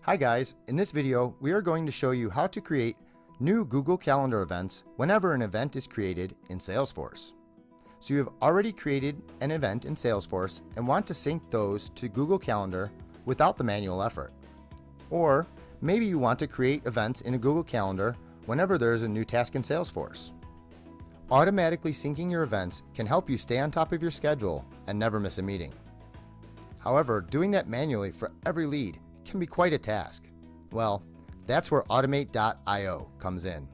Hi guys, in this video we are going to show you how to create new Google Calendar events whenever an event is created in Salesforce. So you have already created an event in Salesforce and want to sync those to Google Calendar without the manual effort. Or maybe you want to create events in a Google Calendar whenever there is a new task in Salesforce. Automatically syncing your events can help you stay on top of your schedule and never miss a meeting. However, doing that manually for every lead can be quite a task. Well, that's where Automate.io comes in.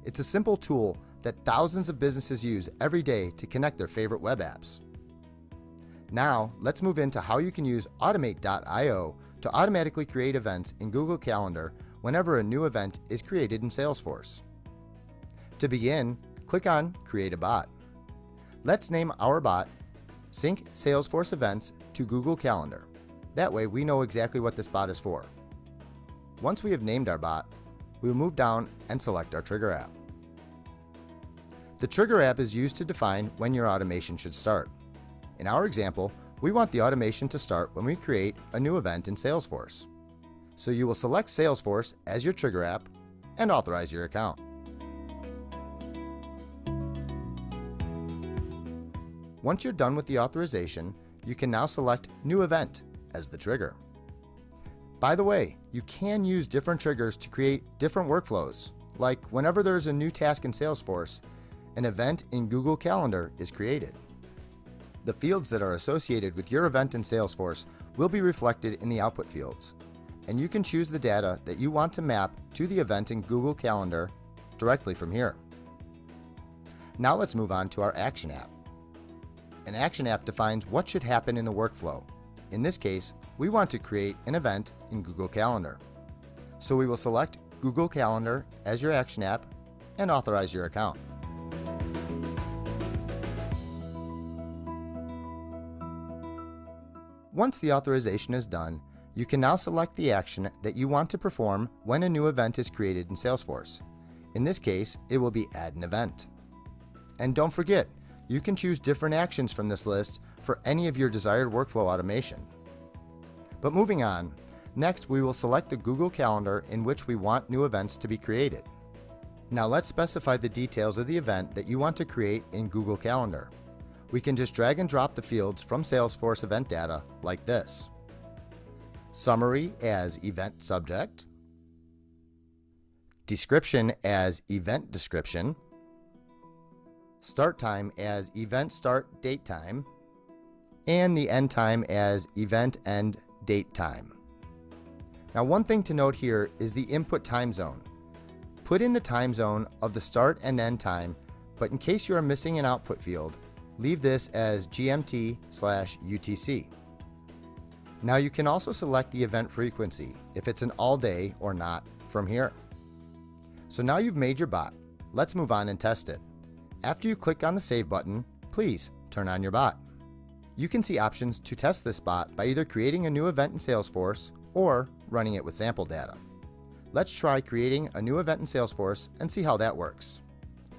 It's a simple tool that thousands of businesses use every day to connect their favorite web apps. Now, let's move into how you can use Automate.io to automatically create events in Google Calendar whenever a new event is created in Salesforce. To begin, click on Create a Bot. Let's name our bot Sync Salesforce Events to Google Calendar. That way we know exactly what this bot is for. Once we have named our bot, we will move down and select our trigger app. The trigger app is used to define when your automation should start. In our example, we want the automation to start when we create a new event in Salesforce. So you will select Salesforce as your trigger app and authorize your account. Once you're done with the authorization, you can now select New Event as the trigger. By the way, you can use different triggers to create different workflows, like whenever there's a new task in Salesforce, an event in Google Calendar is created. The fields that are associated with your event in Salesforce will be reflected in the output fields, and you can choose the data that you want to map to the event in Google Calendar directly from here. Now let's move on to our Action app. An Action app defines what should happen in the workflow. In this case, we want to create an event in Google Calendar. So we will select Google Calendar as your Action app and authorize your account. Once the authorization is done, you can now select the action that you want to perform when a new event is created in Salesforce. In this case, it will be Add an Event. And don't forget, you can choose different actions from this list for any of your desired workflow automation. But moving on, next we will select the Google Calendar in which we want new events to be created. Now let's specify the details of the event that you want to create in Google Calendar. We can just drag and drop the fields from Salesforce event data like this. Summary as Event Subject, Description as Event Description, Start Time as Event Start Date Time, and the End Time as Event End Date Time. Now one thing to note here is the input time zone. Put in the time zone of the start and end time, but in case you are missing an output field, leave this as GMT/UTC. Now you can also select the event frequency, if it's an all day or not, from here. So now you've made your bot. Let's move on and test it. After you click on the Save button, please turn on your bot. You can see options to test this bot by either creating a new event in Salesforce or running it with sample data. Let's try creating a new event in Salesforce and see how that works.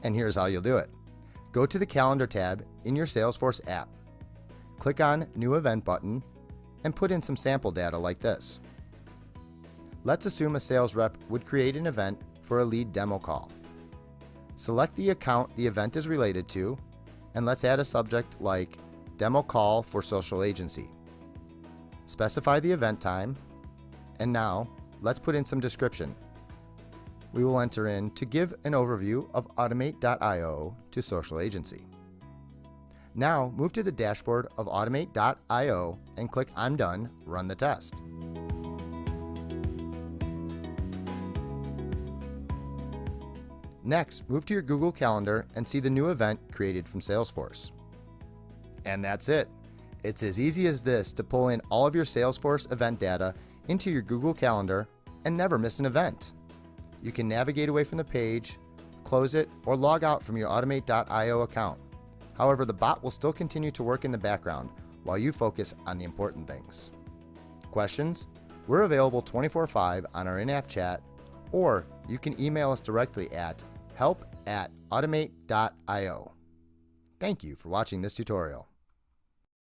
And here's how you'll do it. Go to the Calendar tab in your Salesforce app. Click on New Event button and put in some sample data like this. Let's assume a sales rep would create an event for a lead demo call. Select the account the event is related to, and let's add a subject like Demo Call for Social Agency. Specify the event time, and now let's put in some description. We will enter in to give an overview of Automate.io to Social Agency. Now move to the dashboard of Automate.io and click I'm done, run the test. Next, move to your Google Calendar and see the new event created from Salesforce. And that's it. It's as easy as this to pull in all of your Salesforce event data into your Google Calendar and never miss an event. You can navigate away from the page, close it, or log out from your Automate.io account. However, the bot will still continue to work in the background while you focus on the important things. Questions? We're available 24/5 on our in-app chat, or you can email us directly at help@automate.io. Thank you for watching this tutorial.